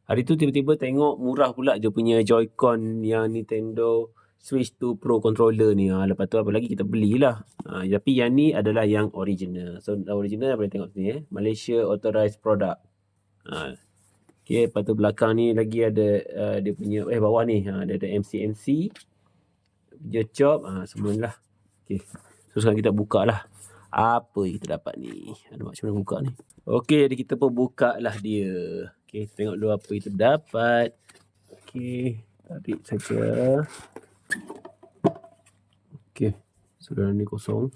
Hari tu tiba-tiba tengok murah pula dia punya Joy-Con yang Nintendo Switch 2 Pro controller ni. Lepas tu apa lagi kita belilah. Tapi yang ni adalah yang original. So original boleh tengok sini Malaysia Authorized Product. Okay, lepas tu belakang ni lagi ada dia punya bawah ni ada MCMC dia chop semualah. Okay, so sekarang kita buka lah apa yang kita dapat ni. Macam mana buka ni? Okay, jadi kita pun buka lah dia. Okay, tengok dulu apa kita dapat. Okay, tarik saja. Okay, so dalam ni kosong.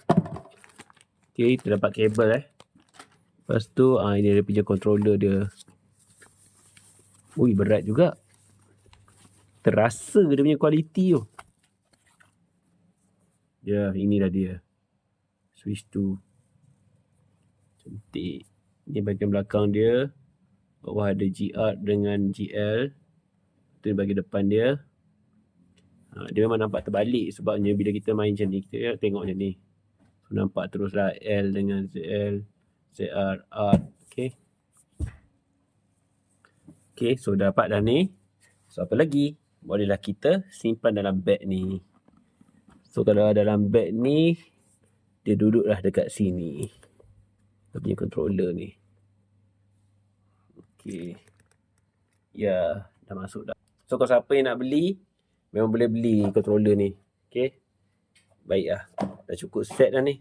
Okay, kita dapat kabel Lepas tu ini dia punya controller dia. Ui, berat juga. Terasa dia punya kualiti tu. Ya, inilah dia. Switch 2. Cantik. Ini bahagian belakang dia. Bawah ada GR dengan GL. Itu bahagian depan dia. Dia memang nampak terbalik sebabnya bila kita main macam ni, kita tengok macam ni. So, nampak teruslah L dengan ZL, ZR, R. Okay. Okay, so dapat dah ni. So, apa lagi? Bolehlah kita simpan dalam beg ni. So, kalau dalam beg ni, dia duduklah dekat sini. Dia punya controller ni. Okay. Ya, dah masuk dah. So, kalau siapa yang nak beli, memang boleh beli controller ni. Okay. Baiklah. Dah cukup set dah ni.